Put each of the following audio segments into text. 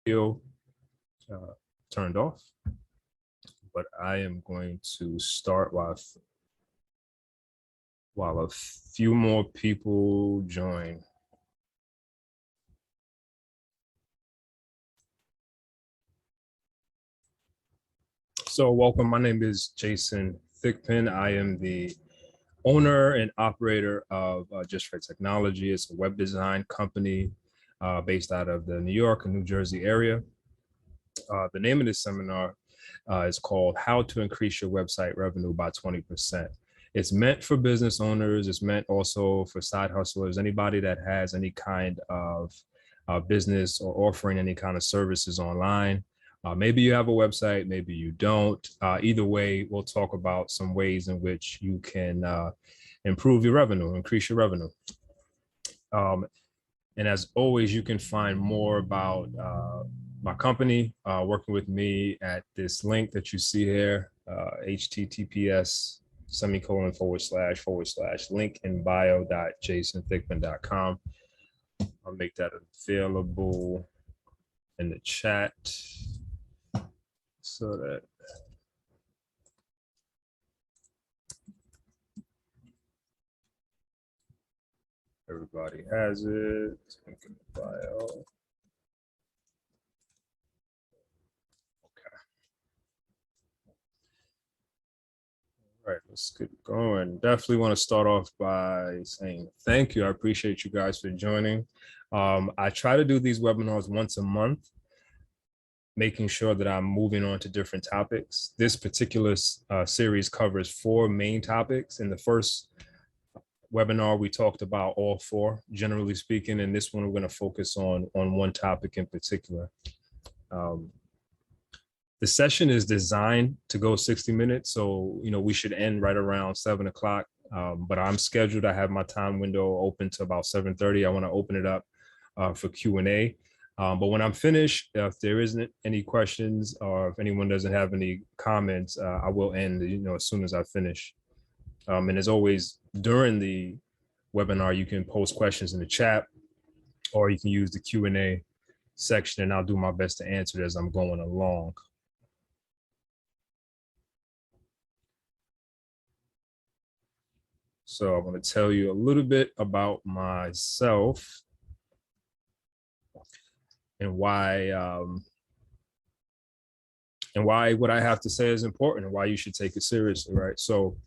video turned off, but I am going to start while a few more people join. So welcome, my name is Jason Thigpen. I am the owner and operator of Just for Technology. It's a web design company based out of the New York and New Jersey area. The name of this seminar is called How to Increase Your Website Revenue by 20%. It's meant for business owners. It's meant also for side hustlers, anybody that has any kind of business or offering any kind of services online. Maybe you have a website, maybe you don't. Either way, we'll talk about some ways in which you can improve your revenue, increase your revenue. And as always, you can find more about my company, working with me at this link that you see here, https://link-in-bio.jasonthigpen.com. I'll make that available in the chat so that everybody has it. Link in the bio. Okay. All right, let's get going. Definitely want to start off by saying thank you. I appreciate you guys for joining. I try to do these webinars once a month, making sure that I'm moving on to different topics. This particular series covers 4 main topics. In the first webinar, we talked about all 4, generally speaking, and this one we're going to focus on one topic in particular. The session is designed to go 60 minutes, so we should end right around 7 o'clock. But I'm scheduled. I have my time window open to about 7:30. I want to open it up for Q&A. But when I'm finished, if there isn't any questions or if anyone doesn't have any comments, I will end as soon as I finish. And as always, during the webinar, you can post questions in the chat, or you can use the Q&A section, and I'll do my best to answer it as I'm going along. So I'm going to tell you a little bit about myself and why what I have to say is important and why you should take it seriously, right? So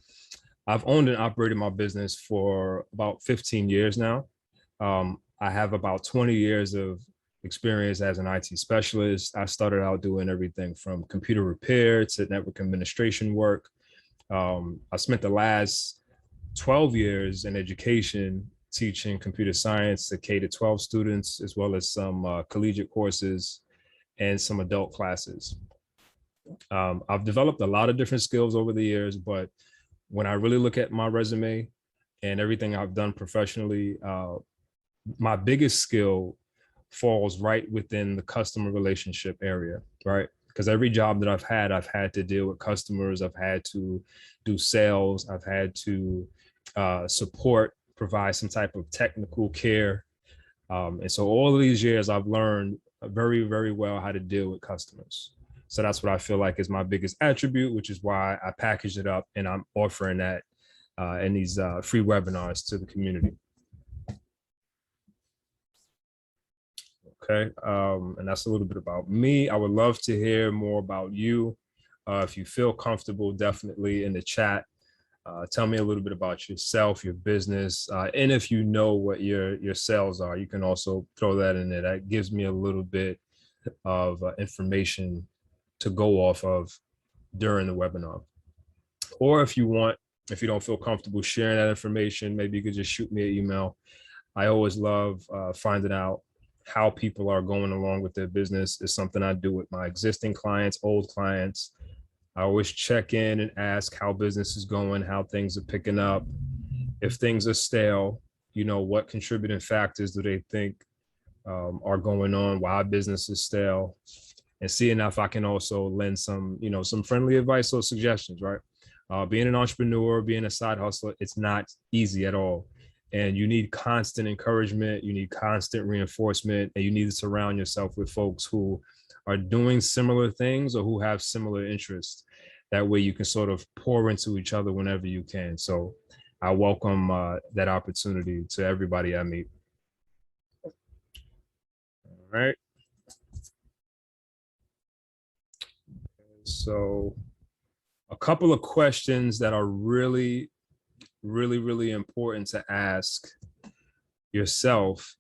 I've owned and operated my business for about 15 years now. I have about 20 years of experience as an IT specialist. I started out doing everything from computer repair to network administration work. I spent the last 12 years in education, teaching computer science to K-12 students, as well as some collegiate courses and some adult classes. I've developed a lot of different skills over the years, but when I really look at my resume and everything I've done professionally, my biggest skill falls right within the customer relationship area, right? Because every job that I've had to deal with customers. I've had to do sales. I've had to support, provide some type of technical care. And so all of these years, I've learned very, very well how to deal with customers. So that's what I feel like is my biggest attribute, which is why I packaged it up and I'm offering that in these free webinars to the community. Okay, and that's a little bit about me. I would love to hear more about you. If you feel comfortable, definitely in the chat. Tell me a little bit about yourself, your business, and if you know what your sales are, you can also throw that in there. That gives me a little bit of information to go off of during the webinar. Or if you don't feel comfortable sharing that information, maybe you could just shoot me an email. I always love finding out how people are going along with their business. Is something I do with my existing clients, old clients. I always check in and ask how business is going, how things are picking up. If things are stale, what contributing factors do they think are going on, why business is stale, and seeing if I can also lend some, some friendly advice or suggestions, right? Being an entrepreneur, being a side hustler, it's not easy at all. And you need constant encouragement, you need constant reinforcement, and you need to surround yourself with folks who are doing similar things or who have similar interests. That way you can sort of pour into each other whenever you can. So I welcome that opportunity to everybody I meet. All right. So a couple of questions that are really important to ask yourself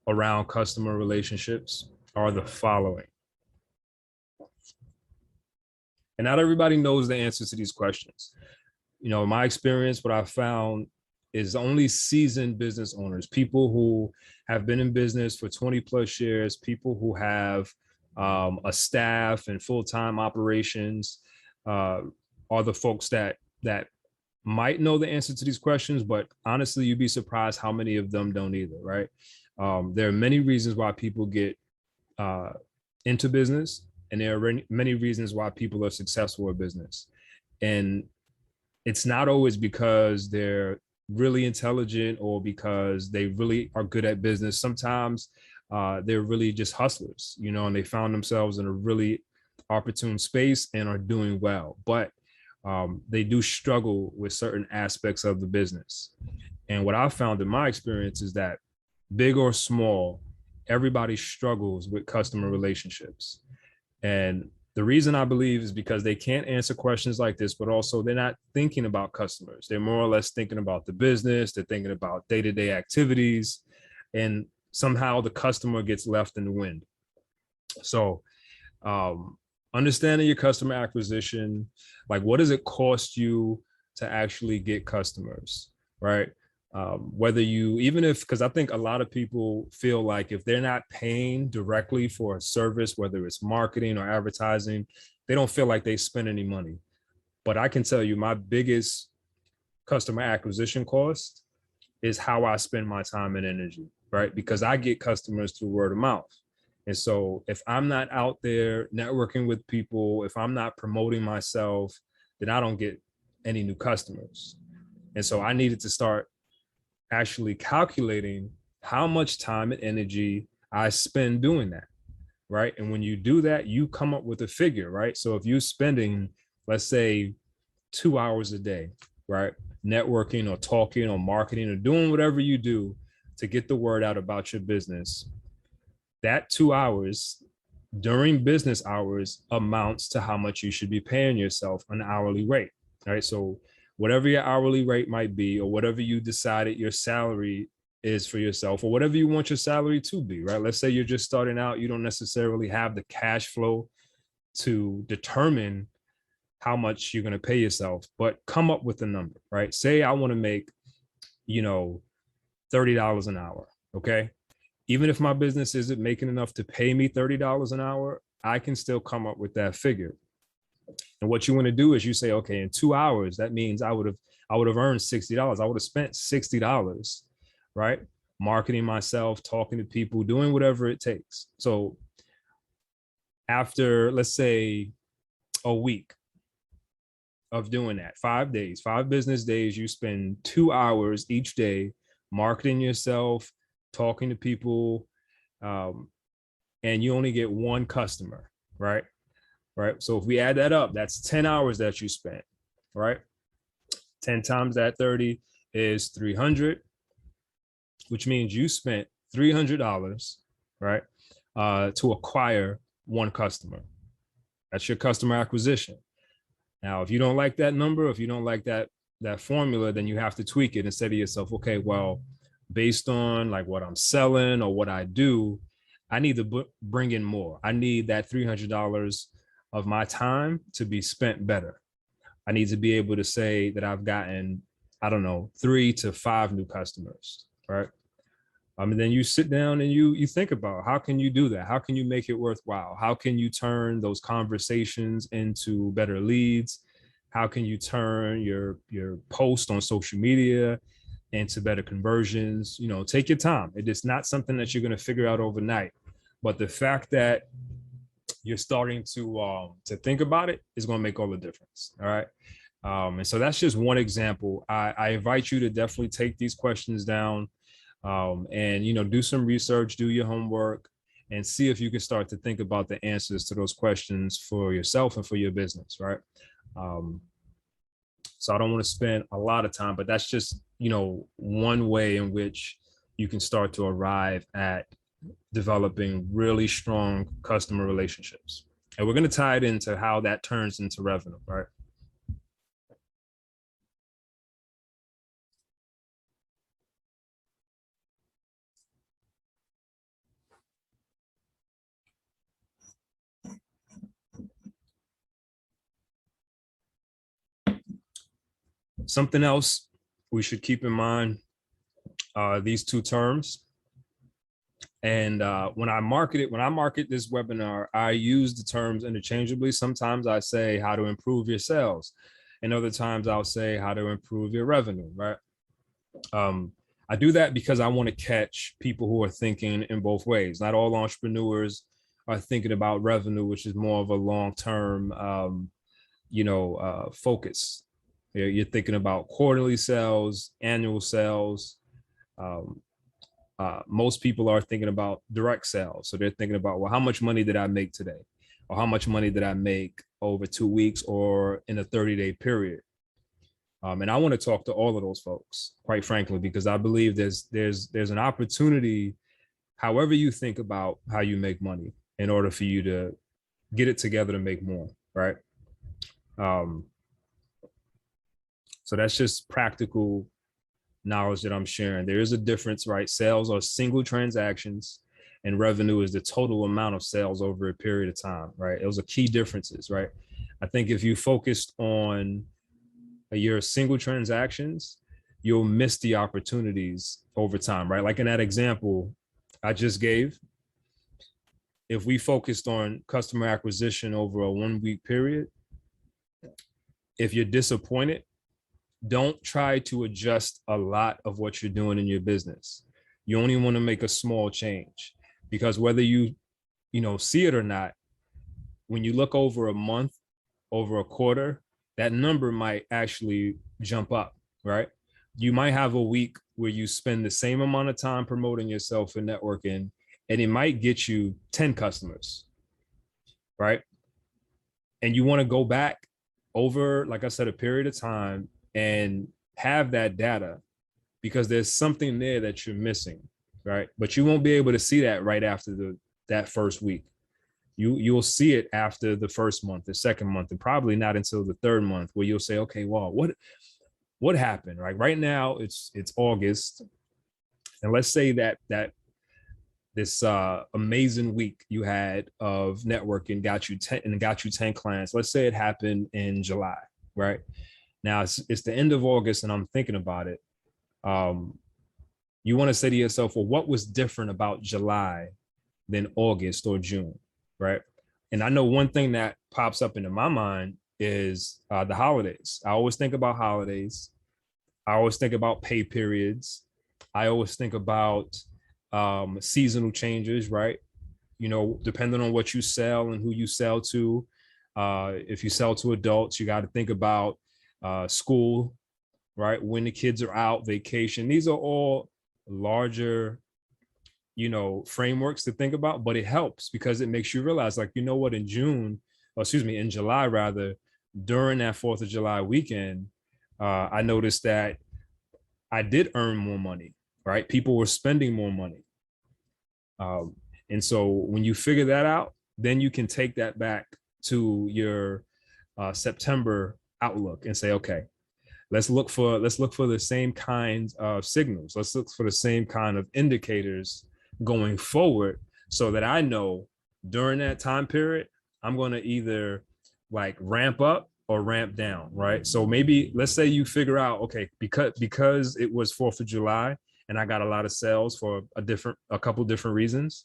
around customer relationships are the following. And not everybody knows the answers to these questions. You know, in my experience, what I found is only seasoned business owners, people who have been in business for 20 plus years, people who have a staff and full-time operations are the folks that might know the answer to these questions, but honestly, you'd be surprised how many of them don't either, right? There are many reasons why people get into business, and there are many reasons why people are successful in business. And it's not always because they're really intelligent or because they really are good at business. Sometimes they're really just hustlers, you know, and they found themselves in a really opportune space and are doing well. But they do struggle with certain aspects of the business. And what I've found in my experience is that big or small, everybody struggles with customer relationships. And the reason I believe is because they can't answer questions like this, but also they're not thinking about customers. They're more or less thinking about the business. They're thinking about day-to-day activities, and somehow the customer gets left in the wind. So understanding your customer acquisition, like what does it cost you to actually get customers, right? Whether you, even if, because I think a lot of people feel like if they're not paying directly for a service, whether it's marketing or advertising, they don't feel like they spend any money. But I can tell you my biggest customer acquisition cost is how I spend my time and energy, right? Because I get customers through word of mouth. And so if I'm not out there networking with people, if I'm not promoting myself, then I don't get any new customers. And so I needed to start actually calculating how much time and energy I spend doing that, right? And when you do that, you come up with a figure, right? So if you're spending, let's say, 2 hours a day, right, networking or talking or marketing or doing whatever you do to get the word out about your business, that 2 hours during business hours amounts to how much you should be paying yourself an hourly rate, right? So whatever your hourly rate might be, or whatever you decided your salary is for yourself, or whatever you want your salary to be, right? Let's say you're just starting out, you don't necessarily have the cash flow to determine how much you're going to pay yourself, but come up with a number, right? Say I want to make, you know, $30 an hour, okay? Even if my business isn't making enough to pay me $30 an hour, I can still come up with that figure. And what you want to do is you say, okay, in 2 hours, that means I would have earned $60. I would have spent $60, right? Marketing myself, talking to people, doing whatever it takes. So after, let's say, a week of doing that, 5 days, 5 business days, you spend 2 hours each day marketing yourself, talking to people, and you only get one customer, right? Right. So if we add that up, that's 10 hours that you spent, right? 10 times that 30 is 300, which means you spent $300, right, to acquire one customer. That's your customer acquisition. Now, if you don't like that number, if you don't like that formula, then you have to tweak it and say to yourself, okay, well, based on like what I'm selling or what I do, I need to bring in more. I need that $300 of my time to be spent better. I need to be able to say that I've gotten, I don't know, 3 to 5 new customers, right? And then you sit down and you think about how can you do that? How can you make it worthwhile? How can you turn those conversations into better leads? How can you turn your post on social media into better conversions? You know, take your time. It is not something that you're going to figure out overnight. But the fact that you're starting to think about it is going to make all the difference. All right. And so that's just one example. I invite you to definitely take these questions down, and do some research, do your homework, and see if you can start to think about the answers to those questions for yourself and for your business, right? Um, so I don't want to spend a lot of time, but that's just one way in which you can start to arrive at developing really strong customer relationships. And we're going to tie it into how that turns into revenue, right? Something else we should keep in mind are these two terms. And when I market this webinar, I use the terms interchangeably. Sometimes I say how to improve your sales, and other times I'll say how to improve your revenue, right? I do that because I want to catch people who are thinking in both ways. Not all entrepreneurs are thinking about revenue, which is more of a long-term, focus. You're thinking about quarterly sales, annual sales. Um, most people are thinking about direct sales. So they're thinking about, well, how much money did I make today? Or how much money did I make over 2 weeks or in a 30-day period? And I want to talk to all of those folks, quite frankly, because I believe there's an opportunity, however you think about how you make money, in order for you to get it together to make more, right? Um, so that's just practical knowledge that I'm sharing. There is a difference, right? Sales are single transactions, and revenue is the total amount of sales over a period of time, right? Those are key differences, right? I think if you focused on your single transactions, you'll miss the opportunities over time, right? Like in that example I just gave, if we focused on customer acquisition over a 1 week period, if you're disappointed, don't try to adjust a lot of what you're doing in your business. You only want to make a small change, because whether you see it or not, when you look over a month, over a quarter, that number might actually jump up, right? You might have a week where you spend the same amount of time promoting yourself and networking, and it might get you 10 customers, right? And you want to go back over, like I said, a period of time and have that data, because there's something there that you're missing, right? But you won't be able to see that right after that first week. You'll see it after the first month, the second month, and probably not until the third month, where you'll say, okay, well, what happened? Right now it's August, and let's say that this amazing week you had of networking got you 10 clients. Let's say it happened in July, right? Now it's the end of August, and I'm thinking about it. You want to say to yourself, well, what was different about July than August or June, right? And I know one thing that pops up into my mind is the holidays. I always think about holidays. I always think about pay periods. I always think about seasonal changes, right? Depending on what you sell and who you sell to. If you sell to adults, you got to think about school, right? When the kids are out, vacation. These are all larger, frameworks to think about, but it helps because it makes you realize, like, what, in July rather, during that 4th of July weekend, I noticed that I did earn more money, right? People were spending more money. And so when you figure that out, then you can take that back to your September outlook and say, okay, let's look for the same kinds of signals. Let's look for the same kind of indicators going forward, so that I know during that time period, I'm going to either like ramp up or ramp down, right? So maybe let's say you figure out, okay, because it was 4th of July and I got a lot of sales for a couple different reasons,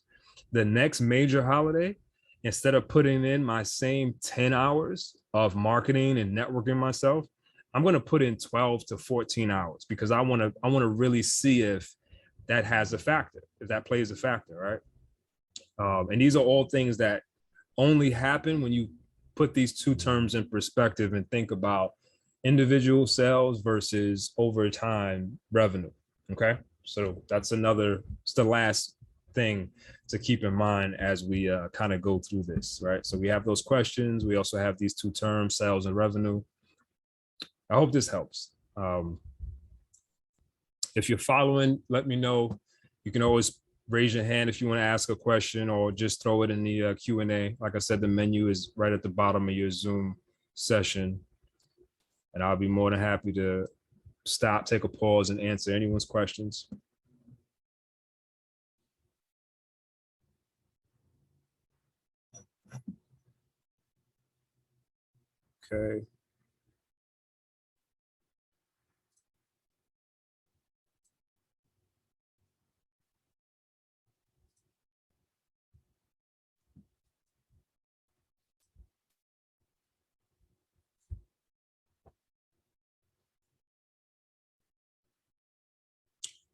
the next major holiday, instead of putting in my same 10 hours of marketing and networking myself, I'm going to put in 12 to 14 hours, because I want to really see if that has a factor, if that plays a factor, right? And these are all things that only happen when you put these two terms in perspective and think about, individual sales versus over time revenue. Okay. So that's it's the last thing to keep in mind as we kind of go through this, right? So we have those questions. We also have these two terms, sales and revenue. I hope this helps. If you're following, let me know. You can always raise your hand if you want to ask a question, or just throw it in the Q&A. Like I said, the menu is right at the bottom of your Zoom session. And I'll be more than happy to stop, take a pause, and answer anyone's questions. Okay.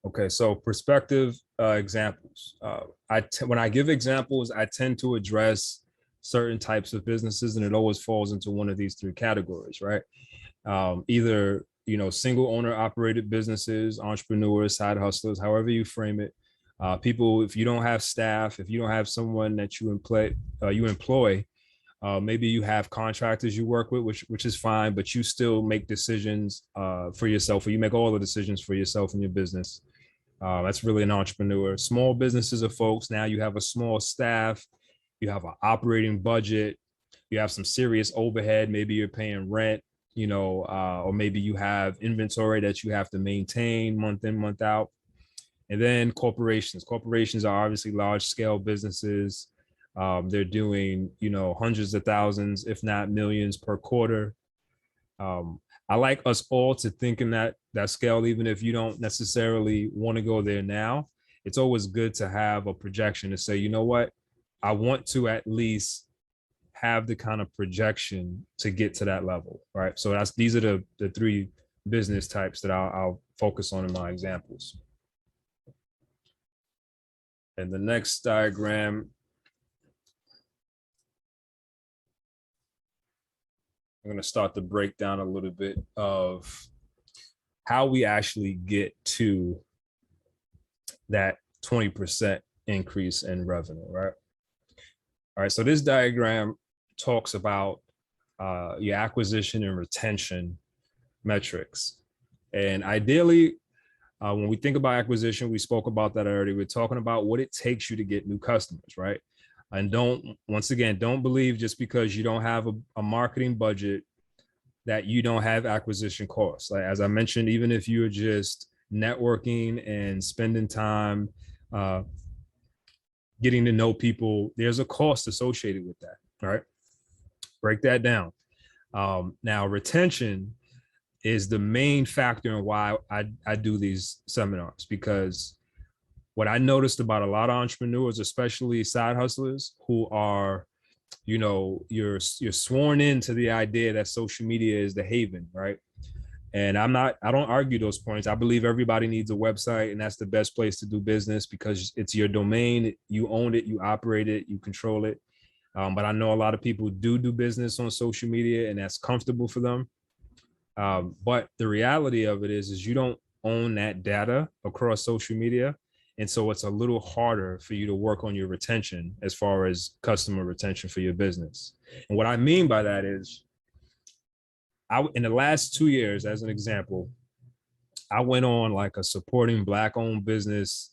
Okay, so perspective examples. When I give examples, I tend to address certain types of businesses, and it always falls into one of these three categories, right? Either single owner operated businesses, entrepreneurs, side hustlers, however you frame it. People, if you don't have staff, if you don't have someone that you employ, maybe you have contractors you work with, which is fine, but you still make decisions for yourself, or you make all the decisions for yourself and your business. That's really an entrepreneur. Small businesses are folks. Now you have a small staff, you have an operating budget, you have some serious overhead. Maybe you're paying rent, or maybe you have inventory that you have to maintain month in, month out. And then corporations. Corporations are obviously large scale businesses. They're doing, hundreds of thousands, if not millions per quarter. I like us all to think in that scale, even if you don't necessarily want to go there now. It's always good to have a projection to say, you know what, I want to at least have the kind of projection to get to that level, right? So these are the three business types that I'll focus on in my examples. And the next diagram, I'm going to start to break down a little bit of how we actually get to that 20% increase in revenue, right? All right, so this diagram talks about your acquisition and retention metrics. And ideally, when we think about acquisition, we spoke about that already. We're talking about what it takes you to get new customers, right? And once again, don't believe just because you don't have a marketing budget that you don't have acquisition costs. Like, as I mentioned, even if you're just networking and spending time getting to know people, there's a cost associated with that, right? Break that down. Now, retention is the main factor in why I do these seminars, because what I noticed about a lot of entrepreneurs, especially side hustlers who are, you're sworn into the idea that social media is the haven, right? And I don't argue those points. I believe everybody needs a website, and that's the best place to do business because it's your domain. You own it, you operate it, you control it. But I know a lot of people do business on social media, and that's comfortable for them. But the reality of it is you don't own that data across social media. And so it's a little harder for you to work on your retention as far as customer retention for your business. And what I mean by that is, in the last 2 years, as an example, I went on like a supporting Black-owned business,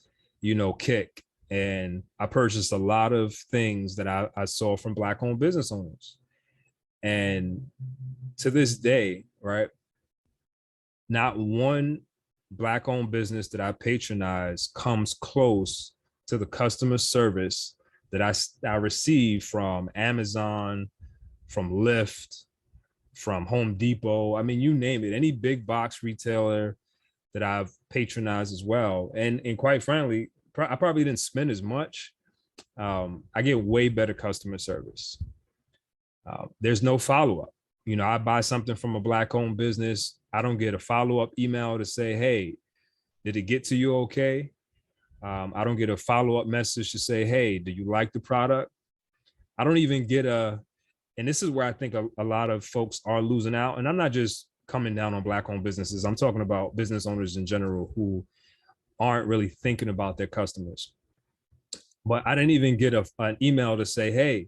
kick. And I purchased a lot of things that I saw from Black-owned business owners. And to this day, right, not one Black-owned business that I patronize comes close to the customer service that I receive from Amazon, from Lyft, from Home Depot. I mean, you name it, any big box retailer that I've patronized as well. And quite frankly, I probably didn't spend as much. I get way better customer service. There's no follow-up. I buy something from a Black-owned business. I don't get a follow-up email to say, hey, did it get to you okay? I don't get a follow-up message to say, hey, do you like the product? I don't even get and this is where I think a lot of folks are losing out. And I'm not just coming down on Black-owned businesses. I'm talking about business owners in general who aren't really thinking about their customers. But I didn't even get an email to say, hey,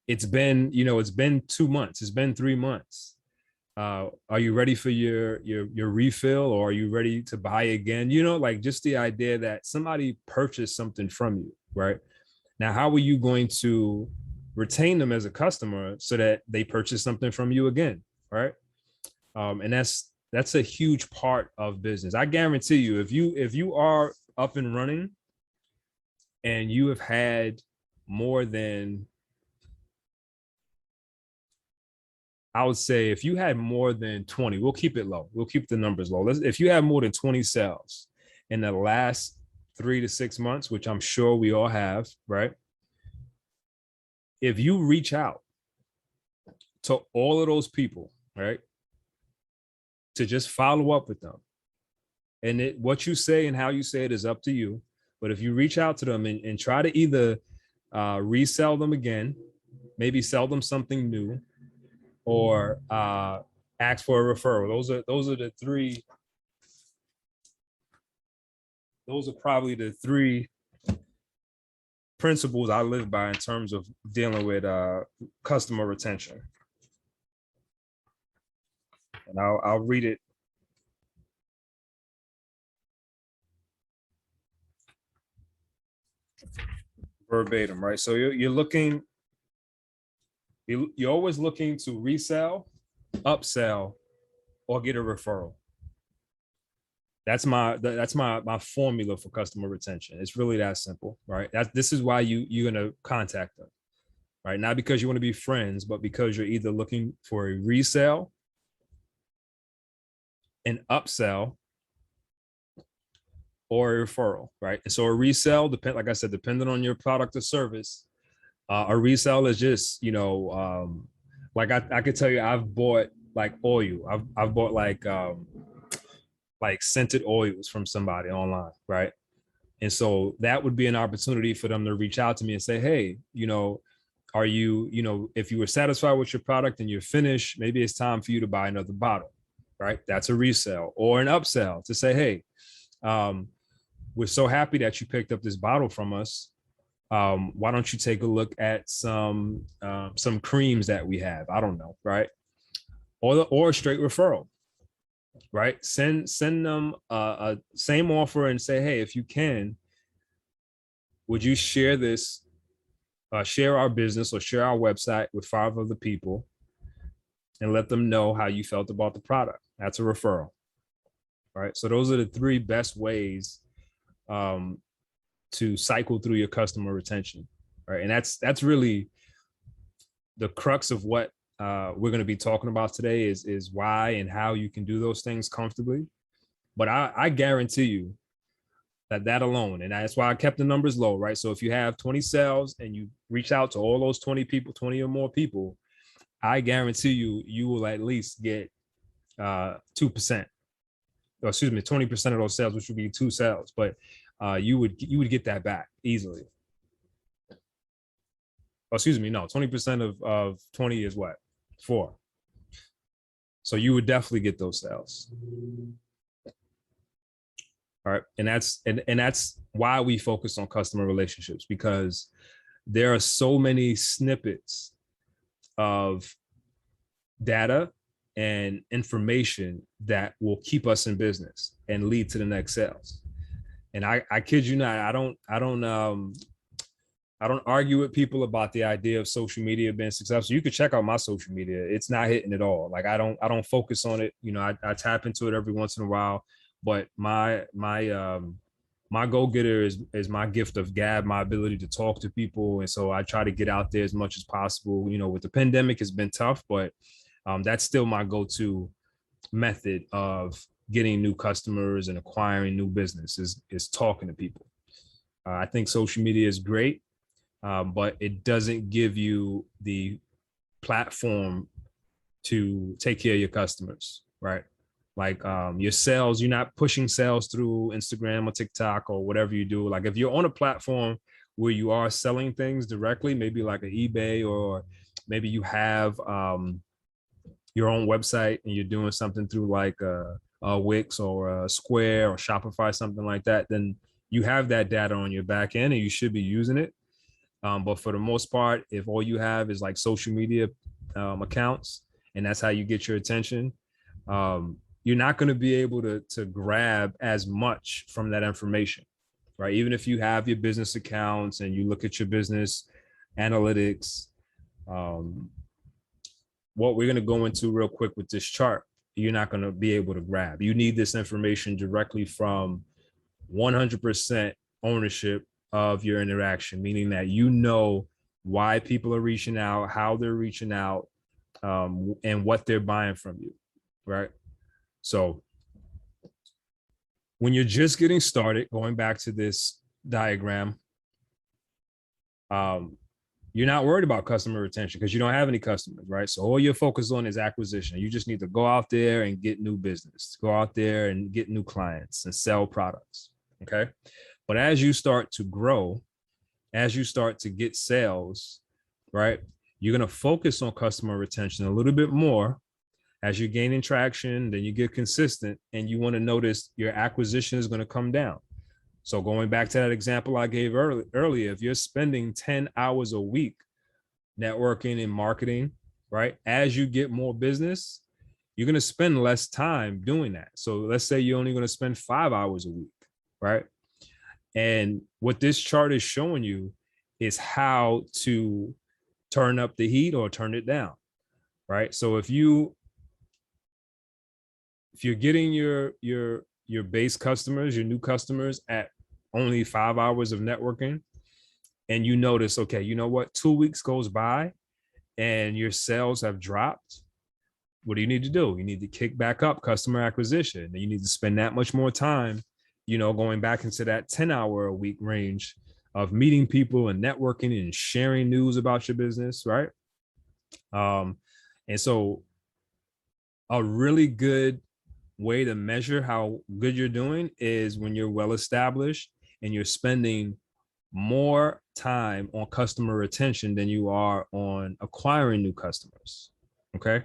it's been, it's been 2 months, it's been 3 months. Are you ready for your refill, or are you ready to buy again? Like just the idea that somebody purchased something from you, right? Now, how are you going to retain them as a customer so that they purchase something from you again, right? And that's a huge part of business. I guarantee you, if you are up and running and you have had more than, I would say, if you had more than 20, we'll keep it low. We'll keep the numbers low. If you have more than 20 sales in the last 3 to 6 months, which I'm sure we all have, right? If you reach out to all of those people, right, to just follow up with them, and what you say and how you say it is up to you. But if you reach out to them and try to either resell them again, maybe sell them something new, or ask for a referral. Those are the three. Those are probably the three principles I live by in terms of dealing with customer retention. And I'll read it verbatim, right? So you're always looking to resell, upsell, or get a referral. That's my formula for customer retention. It's really that simple, right? This is why you're gonna contact them, right? Not because you want to be friends, but because you're either looking for a resale, an upsell, or a referral, right? And so a resale, like I said, depending on your product or service, a resale is just, like I could tell you, I've bought like oil. I've bought like scented oils from somebody online, right? And so that would be an opportunity for them to reach out to me and say, hey, are you, if you were satisfied with your product and you're finished, maybe it's time for you to buy another bottle, right? That's a resale. Or an upsell to say, hey, we're so happy that you picked up this bottle from us. Why don't you take a look at some creams that we have? I don't know, right? Or a straight referral, right? Send them a same offer and say, hey, if you can, would you share this, share our business or share our website with 5 other people and let them know how you felt about the product? That's a referral, right? So those are the 3 best ways to cycle through your customer retention, right? And that's really the crux of what we're going to be talking about today is why and how you can do those things comfortably. But I guarantee you that alone, and that's why I kept the numbers low, right? So if you have 20 sales and you reach out to all those 20 people, 20 or more people, I guarantee you will at least get 2%, or excuse me, 20% of those sales, which would be 2 sales, but you would get that back easily. Oh, excuse me, no, 20% of 20 is what? 4. So you would definitely get those sales. All right. And that's why we focus on customer relationships, because there are so many snippets of data and information that will keep us in business and lead to the next sales. And I kid you not, I don't argue with people about the idea of social media being successful. You could check out my social media. It's not hitting at all. Like I don't focus on it. I tap into it every once in a while, but my go-getter is my gift of gab, my ability to talk to people. And so I try to get out there as much as possible. With the pandemic, it's been tough, but that's still my go-to method of getting new customers and acquiring new business is talking to people. I think social media is great, but it doesn't give you the platform to take care of your customers, right? Like your sales, you're not pushing sales through Instagram or TikTok or whatever you do. Like if you're on a platform where you are selling things directly, maybe like an eBay, or maybe you have your own website and you're doing something through like a Wix or a Square or Shopify, something like that, then you have that data on your back end and you should be using it. But for the most part, if all you have is like social media accounts and that's how you get your attention, you're not going to be able to grab as much from that information, right? Even if you have your business accounts and you look at your business analytics, um, what we're going to go into real quick with this chart, you're not going to be able to grab. You need this information directly from 100% ownership of your interaction, meaning that you know why people are reaching out, how they're reaching out, and what they're buying from you, right? So when you're just getting started, going back to this diagram, you're not worried about customer retention because you don't have any customers, right? So all you're focused on is acquisition. You just need to go out there and get new business, go out there and get new clients and sell products, okay? But as you start to grow, as you start to get sales, right, you're going to focus on customer retention a little bit more. As you're gaining traction, then you get consistent and you want to notice your acquisition is going to come down. So going back to that example I gave earlier, if you're spending 10 hours a week networking and marketing, right, as you get more business, you're going to spend less time doing that. So let's say you're only going to spend 5 hours a week, right? And what this chart is showing you is how to turn up the heat or turn it down, right? So if you're getting your base customers, your new customers at only 5 hours of networking, and you notice, okay, you know what, 2 weeks goes by and your sales have dropped, what do you need to do? You need to kick back up customer acquisition. And you need to spend that much more time, going back into that 10-hour a week range of meeting people and networking and sharing news about your business, right? And so a really good way to measure how good you're doing is when you're well established and you're spending more time on customer retention than you are on acquiring new customers. Okay.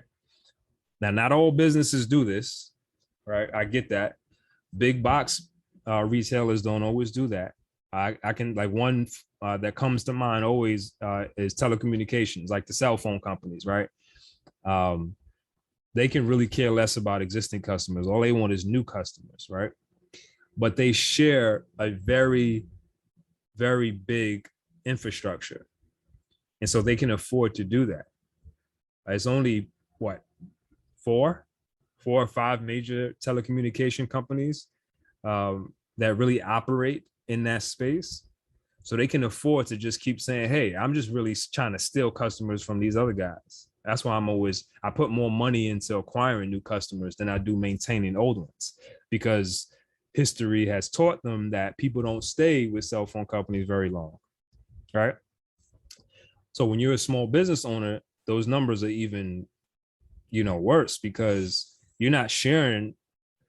Now, not all businesses do this, right? I get that. Big box retailers don't always do that. I can, like, one that comes to mind always is telecommunications, like the cell phone companies, right? They can really care less about existing customers. All they want is new customers, right? But they share a very, very big infrastructure. And so they can afford to do that. It's only, what, four or five major telecommunication companies that really operate in that space. So they can afford to just keep saying, hey, I'm just really trying to steal customers from these other guys. That's why I put more money into acquiring new customers than I do maintaining old ones, because history has taught them that people don't stay with cell phone companies very long, right? So when you're a small business owner, those numbers are even, worse, because you're not sharing,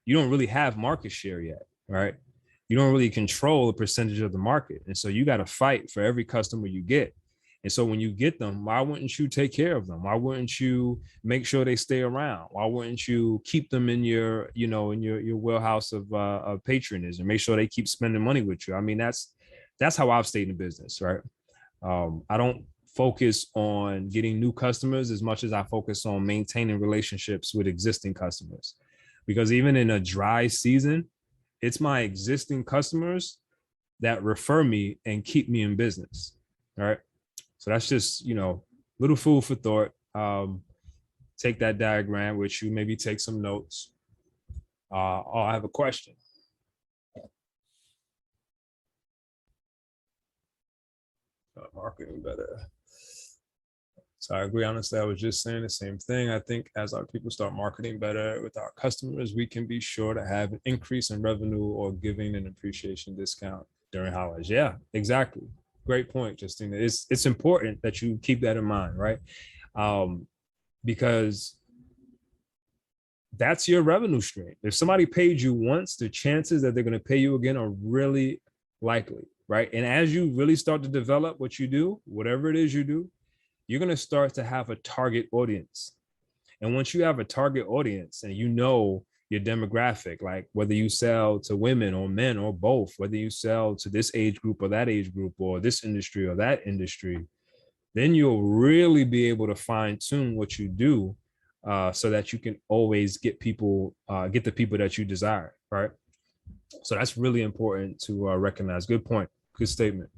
you don't really have market share yet, right? You don't really control a percentage of the market. And so you got to fight for every customer you get. And so when you get them, why wouldn't you take care of them? Why wouldn't you make sure they stay around? Why wouldn't you keep them in your, in your wheelhouse of patronage and make sure they keep spending money with you? I mean, that's how I've stayed in business, right? I don't focus on getting new customers as much as I focus on maintaining relationships with existing customers, because even in a dry season, it's my existing customers that refer me and keep me in business. All right. So that's just, little food for thought. Take that diagram with you, maybe take some notes. I have a question. Marketing better. So I agree. Honestly, I was just saying the same thing. I think as our people start marketing better with our customers, we can be sure to have an increase in revenue or giving an appreciation discount during holidays. Yeah, exactly. Great point, Justina. It's important that you keep that in mind, right? Because that's your revenue stream. If somebody paid you once, the chances that they're going to pay you again are really likely, right? And as you really start to develop what you do, whatever it is you do, you're going to start to have a target audience. And once you have a target audience and you know your demographic, like whether you sell to women or men or both, whether you sell to this age group or that age group or this industry or that industry, then you'll really be able to fine tune what you do, so that you can always get the people that you desire, right? So that's really important to recognize. Good point. Good statement.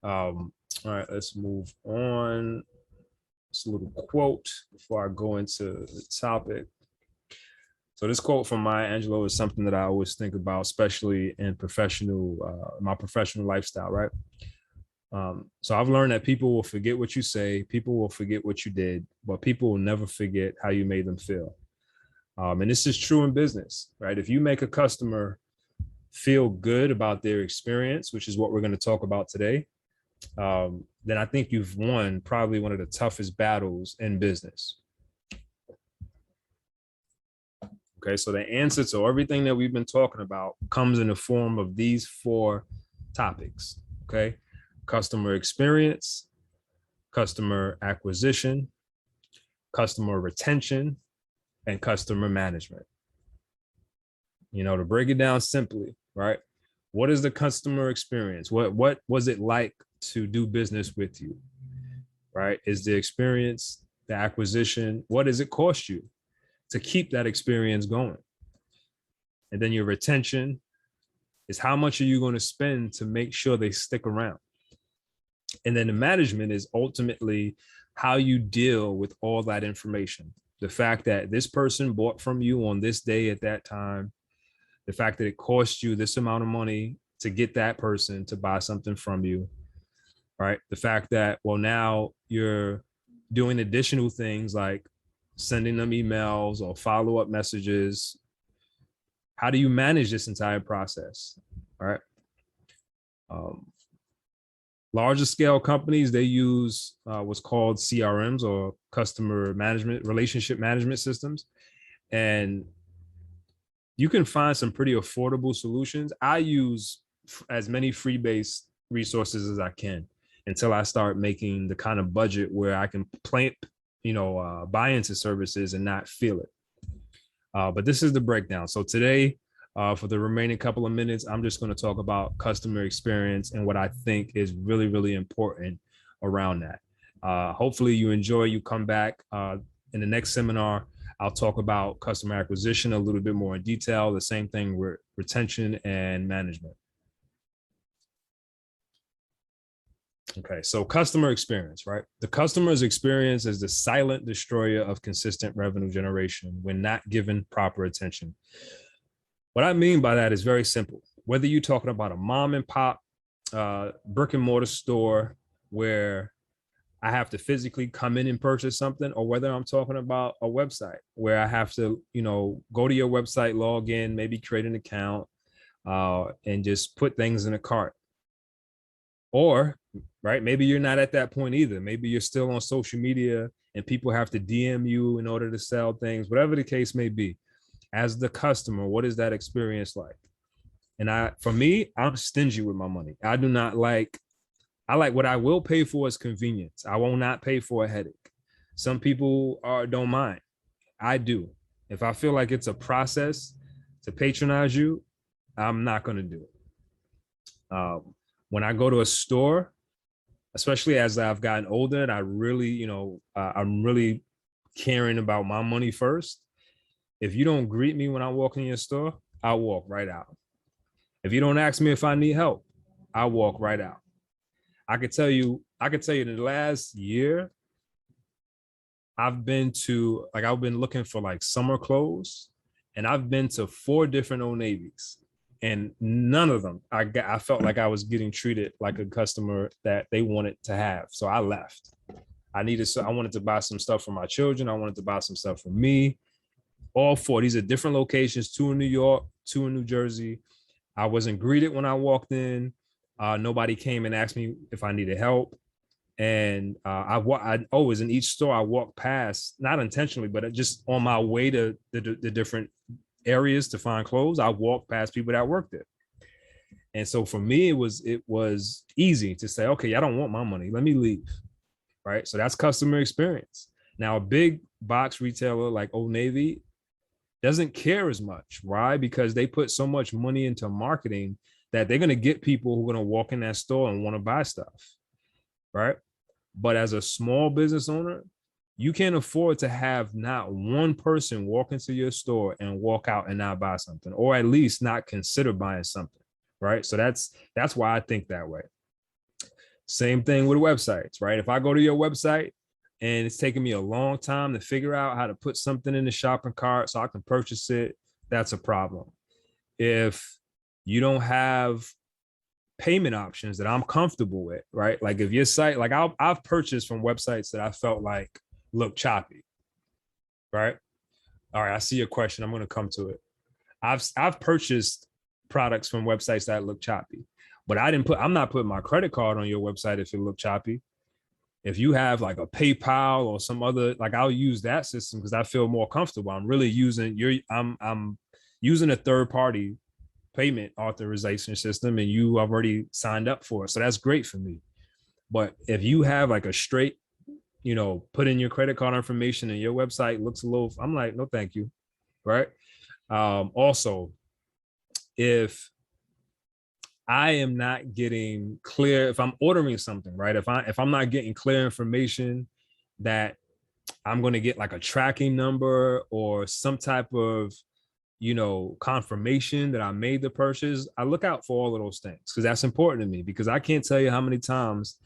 All right, let's move on. It's a little quote before I go into the topic. So this quote from Maya Angelou is something that I always think about, especially in my professional lifestyle, right? So I've learned that people will forget what you say, people will forget what you did, but people will never forget how you made them feel. And this is true in business, right? If you make a customer feel good about their experience, which is what we're going to talk about today, then I think you've won probably one of the toughest battles in business. Okay, so the answer to everything that we've been talking about comes in the form of these 4 topics. Okay, customer experience, customer acquisition, customer retention, and customer management. You know, to break it down simply, right? What is the customer experience? What was it like to do business with you, right? Is the experience, the acquisition, what does it cost you to keep that experience going? And then your retention is how much are you going to spend to make sure they stick around? And then the management is ultimately how you deal with all that information. The fact that this person bought from you on this day at that time, the fact that it cost you this amount of money to get that person to buy something from you, right? The fact that, well, now you're doing additional things like sending them emails or follow-up messages. How do you manage this entire process, right? Larger scale companies, they use what's called CRMs, or customer management, relationship management systems. And you can find some pretty affordable solutions. I use as many free-based resources as I can until I start making the kind of budget where I can buy into services and not feel it. But this is the breakdown. So today, for the remaining couple of minutes, I'm just going to talk about customer experience and what I think is really, really important around that. Hopefully you enjoy, you come back in the next seminar. I'll talk about customer acquisition a little bit more in detail. The same thing with retention and management. Okay, so customer experience, right? The customer's experience is the silent destroyer of consistent revenue generation when not given proper attention. What I mean by that is very simple. Whether you're talking about a mom and pop brick and mortar store where I have to physically come in and purchase something, or whether I'm talking about a website where I have to, go to your website, log in, maybe create an account, and just put things in a cart. Or, right, maybe you're not at that point either. Maybe you're still on social media and people have to DM you in order to sell things, whatever the case may be. As the customer, what is that experience like? And for me, I'm stingy with my money. I like what I will pay for is convenience. I will not pay for a headache. Some people don't mind. I do. If I feel like it's a process to patronize you, I'm not going to do it. When I go to a store, especially as I've gotten older, and I really, I'm really caring about my money first. If you don't greet me when I walk in your store, I'll walk right out. If you don't ask me if I need help, I'll walk right out. I could tell you in the last year, I've been looking for summer clothes, and I've been to 4 different Old Navy's, and none of them, I felt like I was getting treated like a customer that they wanted to have. So I left. I wanted to buy some stuff for my children. I wanted to buy some stuff for me. All 4, these are different locations, 2 in New York, 2 in New Jersey. I wasn't greeted when I walked in. Nobody came and asked me if I needed help. And I always, in each store I walked past, not intentionally, but just on my way to the different areas to find clothes, I walked past people that worked there. And so for me, it was easy to say, okay, I don't want my money. Let me leave. Right. So that's customer experience. Now, a big box retailer like Old Navy doesn't care as much. Why? Because they put so much money into marketing that they're going to get people who are going to walk in that store and want to buy stuff, right? But as a small business owner, you can't afford to have not one person walk into your store and walk out and not buy something, or at least not consider buying something, right? So that's why I think that way. Same thing with websites, right? If I go to your website and it's taking me a long time to figure out how to put something in the shopping cart so I can purchase it, that's a problem. If you don't have payment options that I'm comfortable with, right? Like if your site, like I've purchased from websites that I felt like look choppy, right? All right, I see your question. I'm going to come to it. I've purchased products from websites that look choppy, but I'm not putting my credit card on your website if it look choppy. If you have like a PayPal or some other, like I'll use that system because I feel more comfortable. I'm really using I'm using a third party payment authorization system and you already signed up for it. So that's great for me. But if you have like a straight, put in your credit card information and your website looks a little, I'm like, no, thank you. Right. Also, if I am not getting clear, if I'm ordering something, right? If I'm not getting clear information that I'm going to get like a tracking number or some type of, confirmation that I made the purchase, I look out for all of those things because that's important to me, because I can't tell you how many times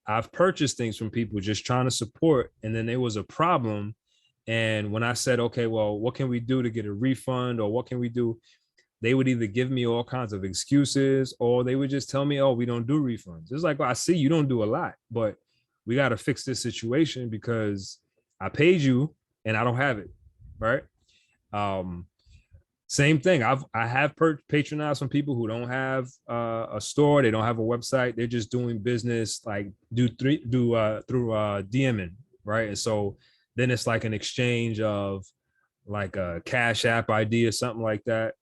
I've purchased things from people just trying to support, and then there was a problem. And when I said, okay, well, what can we do to get a refund, or what can we do? They would either give me all kinds of excuses, or they would just tell me, oh, we don't do refunds. It's like, well, I see you don't do a lot, but we got to fix this situation because I paid you and I don't have it. Right. Same thing. I have patronized some people who don't have a store. They don't have a website. They're just doing business like through DMing, right? And so then it's like an exchange of like a Cash App ID or something like that.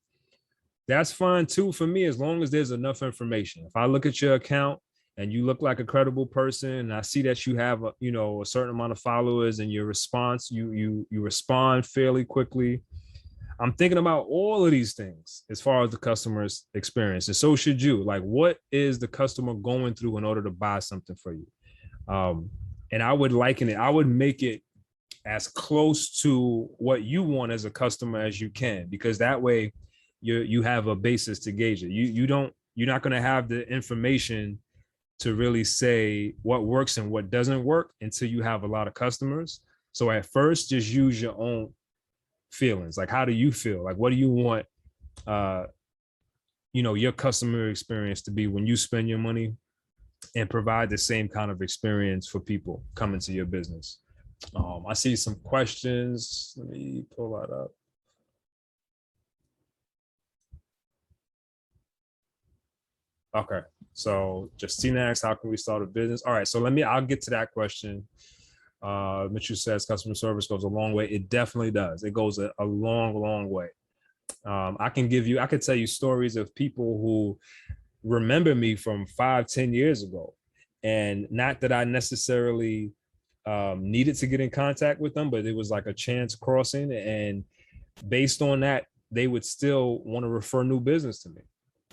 That's fine too for me, as long as there's enough information. If I look at your account and you look like a credible person, and I see that you have a certain amount of followers, and your response, you respond fairly quickly. I'm thinking about all of these things as far as the customer's experience. And so should you. Like, what is the customer going through in order to buy something for you? And I would liken it, I would make it as close to what you want as a customer as you can, because that way you have a basis to gauge it. You're not going to have the information to really say what works and what doesn't work until you have a lot of customers. So at first, just use your own feelings. Like, how do you feel? Like, what do you want your customer experience to be when you spend your money, and provide the same kind of experience for people coming to your business. I see some questions. Let me pull that up. Okay, so Justina asks, how can we start a business? All right, so I'll get to that question. Mitchell says customer service goes a long way. It definitely does. It goes a long way. I could tell you stories of people who remember me from 5-10 years ago, and not that I necessarily needed to get in contact with them, but it was like a chance crossing, and based on that, they would still want to refer new business to me,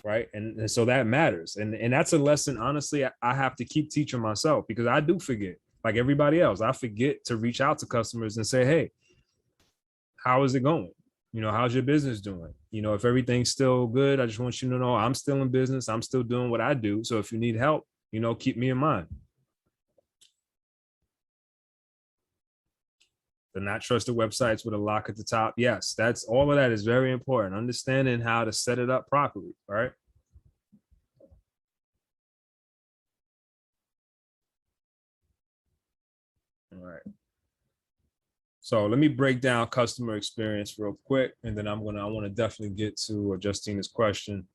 right? And so that matters, and that's a lesson, honestly, I have to keep teaching myself, because I do forget, like everybody else. I forget to reach out to customers and say, hey, how is it going? How's your business doing? If everything's still good, I just want you to know I'm still in business. I'm still doing what I do. So if you need help, keep me in mind. The not trusted websites with a lock at the top. Yes, that's all of that is very important. Understanding how to set it up properly, right? All right. So let me break down customer experience real quick, and then I want to definitely get to Justina's question.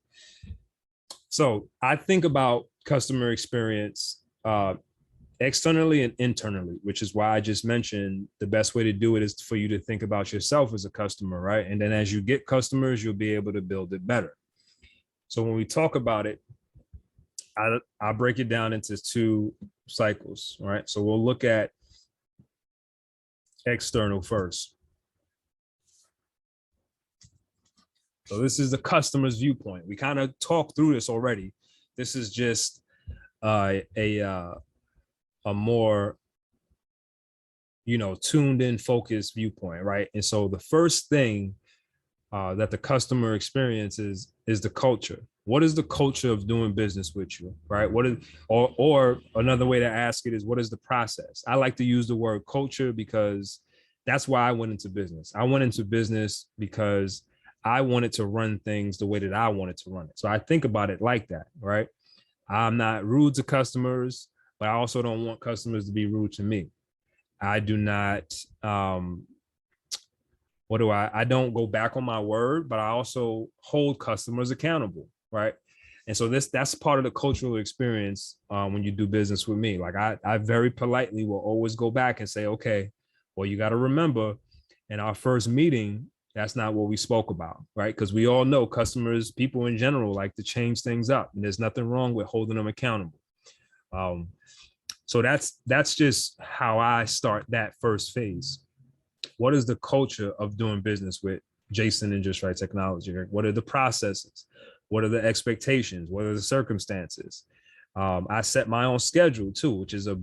So I think about customer experience externally and internally, which is why I just mentioned the best way to do it is for you to think about yourself as a customer, right? And then as you get customers, you'll be able to build it better. So when we talk about it, I'll break it down into two cycles, right? So we'll look at external first. So this is the customer's viewpoint. We kind of talked through this already. This is just a more, tuned in, focused viewpoint, right? And so the first thing that the customer experiences is the culture. What is the culture of doing business with you, right? What is, or another way to ask it is, what is the process? I like to use the word culture because that's why I went into business. I went into business because I wanted to run things the way that I wanted to run it. So I think about it like that, right? I'm not rude to customers, but I also don't want customers to be rude to me. I do not, I don't go back on my word, but I also hold customers accountable, right? And so that's part of the cultural experience when you do business with me. Like I very politely will always go back and say, okay, well, you got to remember in our first meeting, that's not what we spoke about, right? Because we all know customers, people in general, like to change things up, and there's nothing wrong with holding them accountable. So that's just how I start that first phase. What is the culture of doing business with Jason and Just Right Technology? What are the processes? What are the expectations? What are the circumstances? I set my own schedule too, which is a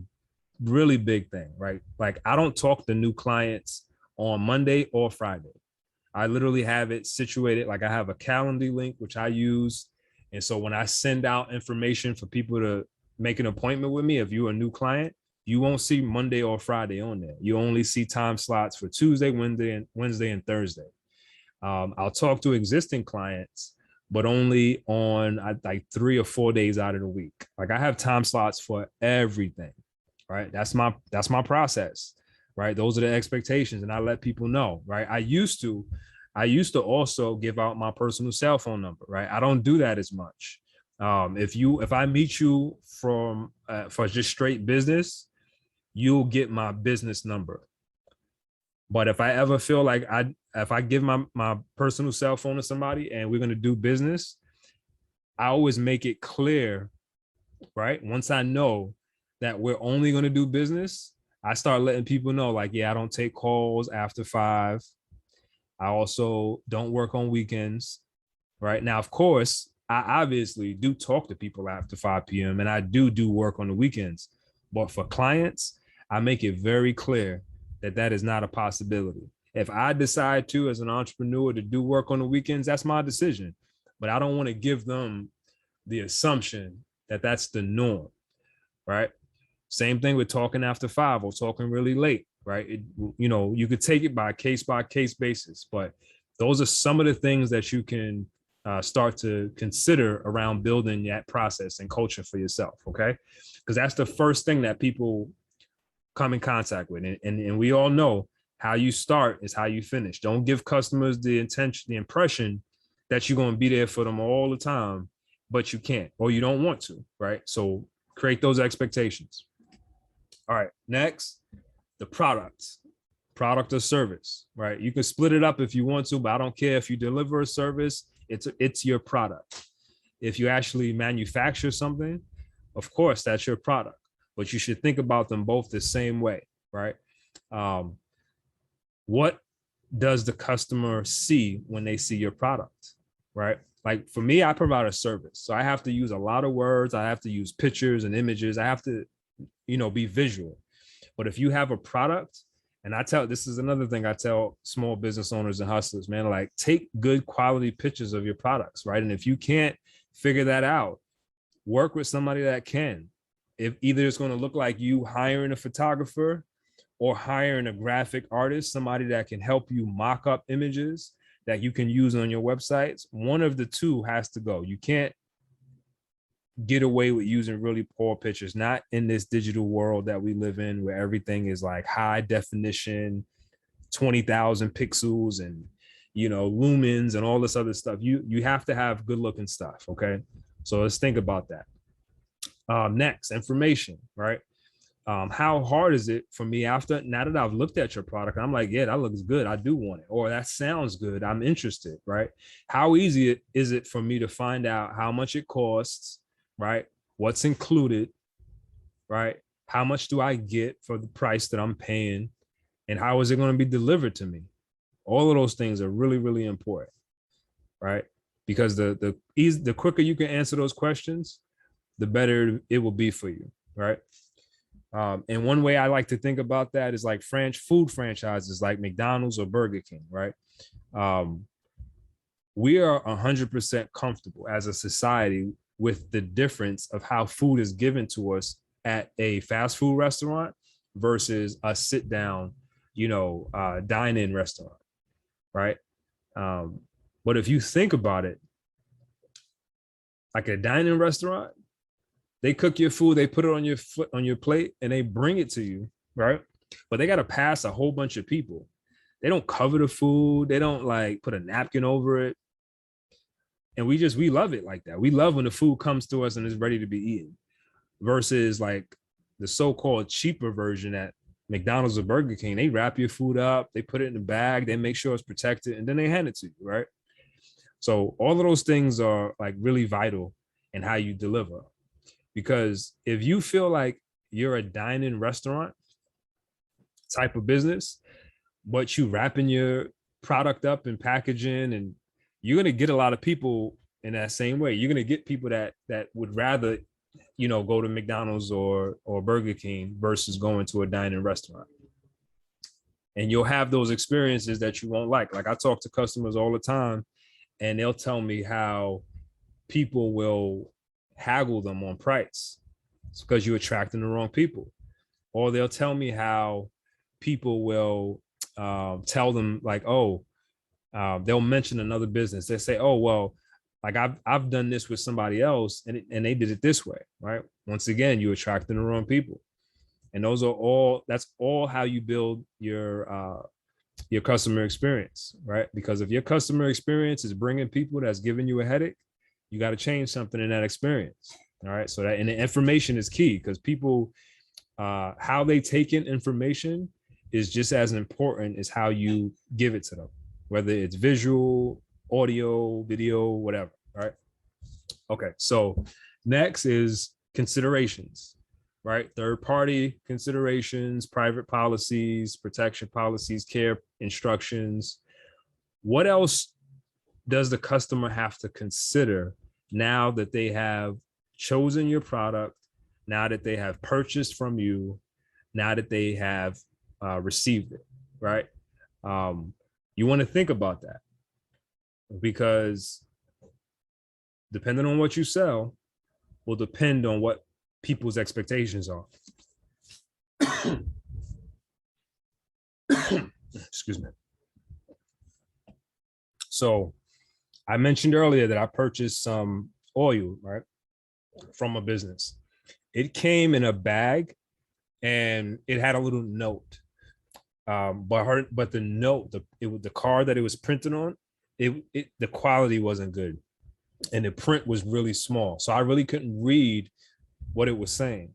really big thing, right? Like I don't talk to new clients on Monday or Friday. I literally have it situated. Like I have a Calendly link, which I use. And so when I send out information for people to make an appointment with me, if you're a new client, you won't see Monday or Friday on there. You only see time slots for Tuesday, Wednesday, and Thursday. I'll talk to existing clients, but only on like 3 or 4 days out of the week. Like I have time slots for everything, right? That's my process, right? Those are the expectations, and I let people know, right? I used to also give out my personal cell phone number, right? I don't do that as much. If I meet you for just straight business, you'll get my business number. But if I ever feel like if I give my personal cell phone to somebody and we're going to do business, I always make it clear, right? Once I know that we're only going to do business, I start letting people know, like, yeah, I don't take calls after 5. I also don't work on weekends, right? Now, of course, I obviously do talk to people after 5 p.m. and I do work on the weekends. But for clients, I make it very clear that that is not a possibility. If I decide to, as an entrepreneur, to do work on the weekends, that's my decision. But I don't want to give them the assumption that that's the norm, right? Same thing with talking after 5 or talking really late, right? You could take it by case basis, but those are some of the things that you can start to consider around building that process and culture for yourself, okay? Because that's the first thing that people come in contact with. And we all know how you start is how you finish. Don't give customers the impression that you're going to be there for them all the time, but you can't, or you don't want to, right? So create those expectations. All right, next, the product or service, right? You can split it up if you want to, but I don't care if you deliver a service, it's your product. If you actually manufacture something, of course, that's your product, but you should think about them both the same way, right? What does the customer see when they see your product, right? Like for me, I provide a service. So I have to use a lot of words. I have to use pictures and images. I have to, be visual. But if you have a product, and this is another thing I tell small business owners and hustlers, man, like take good quality pictures of your products, right? And if you can't figure that out, work with somebody that can. If either it's going to look like you hiring a photographer or hiring a graphic artist, somebody that can help you mock up images that you can use on your websites, one of the two has to go. You can't get away with using really poor pictures, not in this digital world that we live in where everything is like high definition, 20,000 pixels and, lumens and all this other stuff. You have to have good looking stuff. Okay. So let's think about that. Next, information, right? How hard is it for me now that I've looked at your product, I'm like, yeah, that looks good. I do want it. Or that sounds good. I'm interested, right? How easy is it for me to find out how much it costs, right? What's included, right? How much do I get for the price that I'm paying? And how is it going to be delivered to me? All of those things are really, really important, right? Because the quicker you can answer those questions, the better it will be for you, right? And one way I like to think about that is like food franchises like McDonald's or Burger King, right? Um, we are 100% comfortable as a society with the difference of how food is given to us at a fast food restaurant versus a sit down, dine in restaurant, right? But if you think about it, like a dine-in restaurant, they cook your food, they put it on your plate, and they bring it to you, right? But they got to pass a whole bunch of people. They don't cover the food. They don't like put a napkin over it. And we love it like that. We love when the food comes to us and is ready to be eaten, versus like the so-called cheaper version at McDonald's or Burger King. They wrap your food up, they put it in a bag, they make sure it's protected, and then they hand it to you, right? So all of those things are like really vital in how you deliver. Because if you feel like you're a dine-in restaurant type of business, but you wrapping your product up and packaging, and you're going to get a lot of people in that same way. You're going to get people that would rather, go to McDonald's or Burger King versus going to a dine-in restaurant. And you'll have those experiences that you won't like. Like I talk to customers all the time, and they'll tell me how people will haggle them on price. It's because you're attracting the wrong people. Or they'll tell me how people will tell them like, they'll mention another business. They say, oh, well, like I've done this with somebody else and they did it this way, right? Once again, you're attracting the wrong people. And that's all how you build your customer experience, right? Because if your customer experience is bringing people that's giving you a headache, you got to change something in that experience. All right. So and the information is key, because people, how they take in information is just as important as how you give it to them, whether it's visual, audio, video, whatever. Right. Okay. So next is considerations, right? Third party considerations, private policies, protection policies, care instructions. What else does the customer have to consider now that they have chosen your product, now that they have purchased from you, now that they have received it, right? You want to think about that, because depending on what you sell will depend on what people's expectations are. Excuse me. So I mentioned earlier that I purchased some oil, right, from a business. It came in a bag and it had a little note. But the note, the card that it was printed on, the quality wasn't good, and the print was really small, so I really couldn't read what it was saying.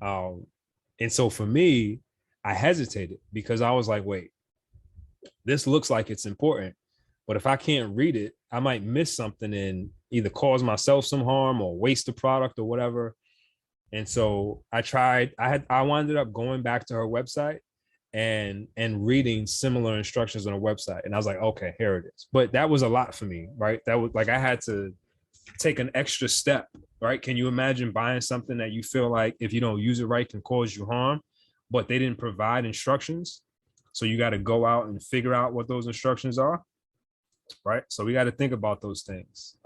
And so for me, I hesitated because I was like, wait, this looks like it's important, but if I can't read it, I might miss something and either cause myself some harm or waste the product or whatever. And so I wound up going back to her website and reading similar instructions on a website. And I was like, okay, here it is. But that was a lot for me, right? That was like, I had to take an extra step, right? Can you imagine buying something that you feel like if you don't use it right can cause you harm, but they didn't provide instructions? So you got to go out and figure out what those instructions are, right? So we got to think about those things.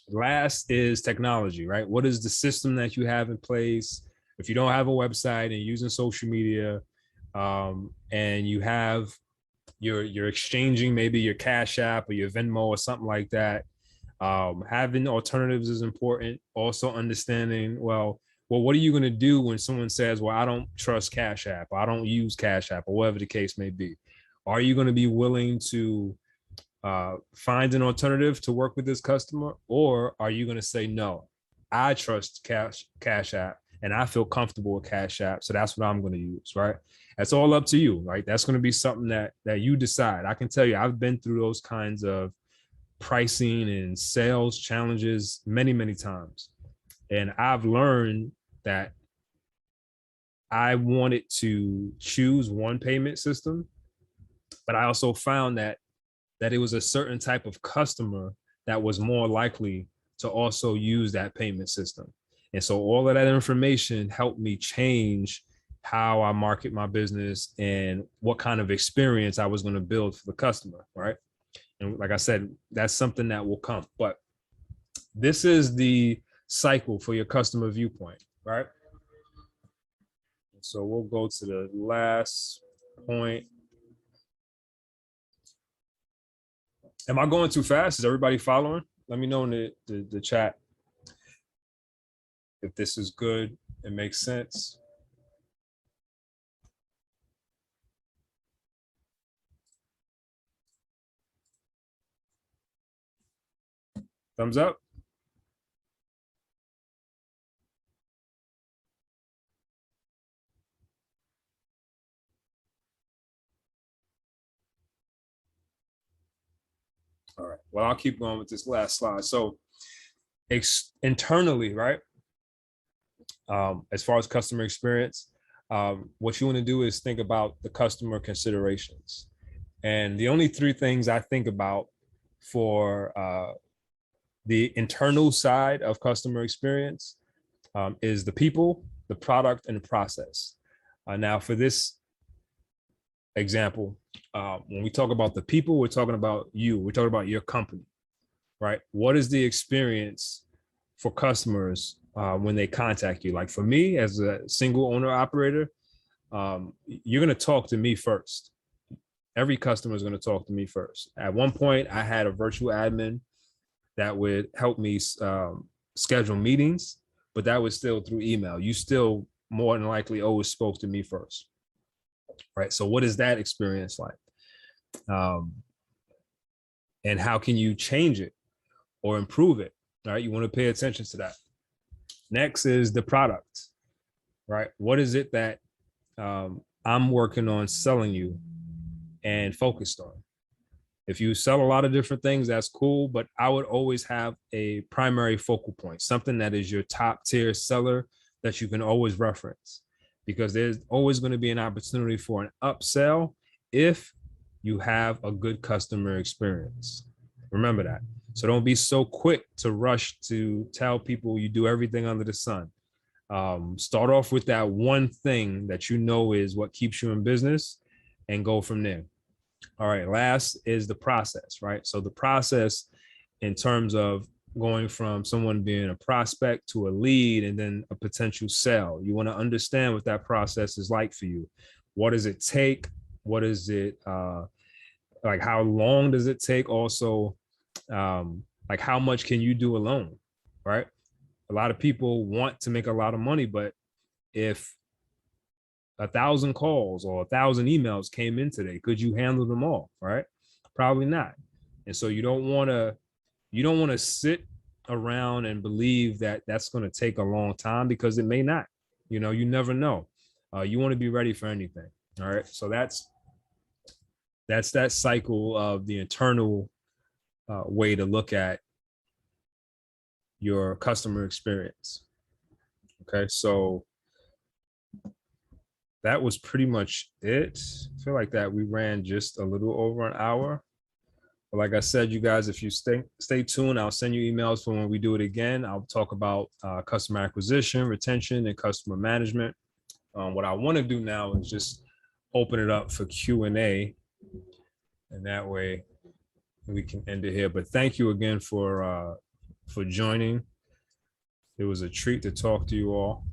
Last is technology, right? What is the system that you have in place? If you don't have a website and using social media, and you have you're exchanging maybe your Cash App or your Venmo or something like that, having alternatives is important. Also understanding, well, what are you going to do when someone says, well, I don't trust Cash App, or I don't use Cash App, or whatever the case may be? Are you going to be willing to find an alternative to work with this customer, or are you going to say, no, I trust Cash App and I feel comfortable with Cash App, so that's what I'm going to use, right? That's all up to you, right? That's going to be something that you decide. I can tell you, I've been through those kinds of pricing and sales challenges many, many times. And I've learned that I wanted to choose one payment system, but I also found that it was a certain type of customer that was more likely to also use that payment system. And so all of that information helped me change how I market my business and what kind of experience I was going to build for the customer, right? And like I said, that's something that will come. But this is the cycle for your customer viewpoint, right? So we'll go to the last point. Am I going too fast? Is everybody following? Let me know in the chat if this is good. It makes sense. Thumbs up. All right. Well, I'll keep going with this last slide. So internally, right? As far as customer experience, what you want to do is think about the customer considerations. And the only three things I think about for the internal side of customer experience is the people, the product, and the process. Now, for this example, when we talk about the people, we're talking about you. We're talking about your company, right? What is the experience for customers when they contact you? Like for me, as a single owner operator, you're going to talk to me first. Every customer is going to talk to me first. At one point, I had a virtual admin that would help me schedule meetings, but that was still through email. You still more than likely always spoke to me first, right? So what is that experience like? And how can you change it or improve it, right? You want to pay attention to that. Next is the product, right? What is it that I'm working on selling you and focused on? If you sell a lot of different things, that's cool, but I would always have a primary focal point, something that is your top tier seller that you can always reference, because there's always going to be an opportunity for an upsell if you have a good customer experience. Remember that. So don't be so quick to rush to tell people you do everything under the sun. Start off with that one thing that you know is what keeps you in business and go from there. All right, last is the process, right? So the process in terms of going from someone being a prospect to a lead and then a potential sale. You want to understand what that process is like for you. What does it take? What is it like? How long does it take? Also, like how much can you do alone, right? A lot of people want to make a lot of money, but if 1,000 calls or 1,000 emails came in today, could you handle them all? Right? Probably not. And so you don't want to sit around and believe that that's going to take a long time, because it may not. You know, you never know. You want to be ready for anything. All right. So that's that cycle of the internal way to look at your customer experience. Okay. So that was pretty much it. I feel like that we ran just a little over an hour. But like I said, you guys, if you stay tuned, I'll send you emails for when we do it again. I'll talk about customer acquisition, retention, and customer management. What I want to do now is just open it up for Q&A, and that way we can end it here. But thank you again for joining. It was a treat to talk to you all.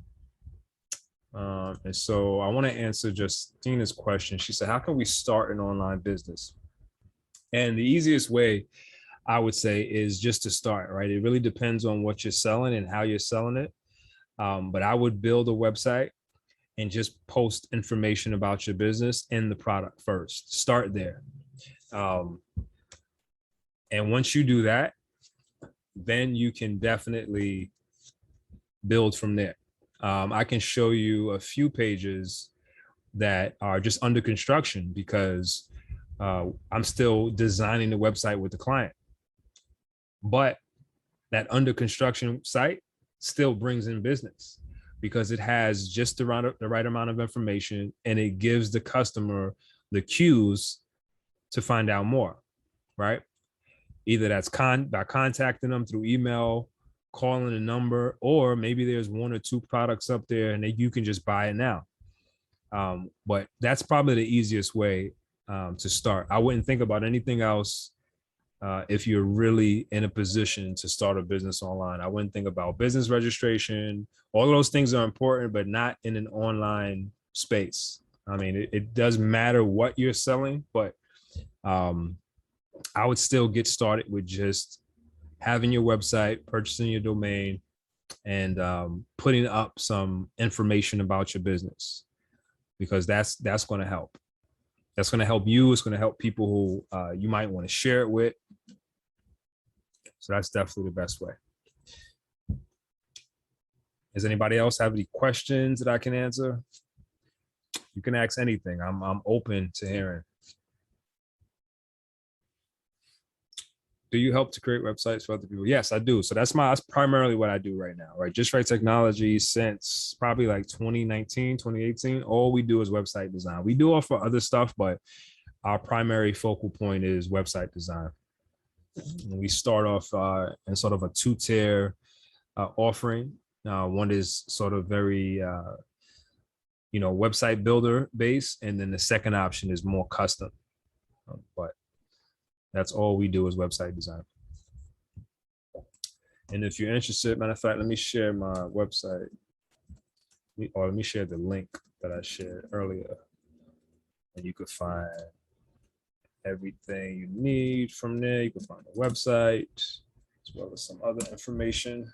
And so I want to answer Justina's question. She said, how can we start an online business? And the easiest way, I would say, is just to start, right? It really depends on what you're selling and how you're selling it. But I would build a website and just post information about your business and the product first. Start there. And once you do that, then you can definitely build from there. I can show you a few pages that are just under construction because I'm still designing the website with the client. But that under construction site still brings in business. because it has just the right amount of information, and it gives the customer the cues to find out more, right? Either that's by contacting them through email, calling a number, or maybe there's one or two products up there and you can just buy it now. But that's probably the easiest way to start. I wouldn't think about anything else if you're really in a position to start a business online. I wouldn't think about business registration. All of those things are important, but not in an online space. I mean, it does matter what you're selling, but I would still get started with just having your website, purchasing your domain, and putting up some information about your business, because that's going to help. That's going to help you. It's going to help people who you might want to share it with. So that's definitely the best way. Does anybody else have any questions that I can answer? You can ask anything. I'm open to hearing. Do you help to create websites for other people? Yes, I do. So that's primarily what I do right now, right? Just Right Technology, since probably like 2019, 2018, all we do is website design. We do offer other stuff, but our primary focal point is website design. And we start off in sort of a two-tier offering. One is sort of very, website builder based, and then the second option is more custom. But that's all we do is website design. And if you're interested, matter of fact, let me share my website. Let me share the link that I shared earlier. And you could find everything you need from there. You can find the website as well as some other information.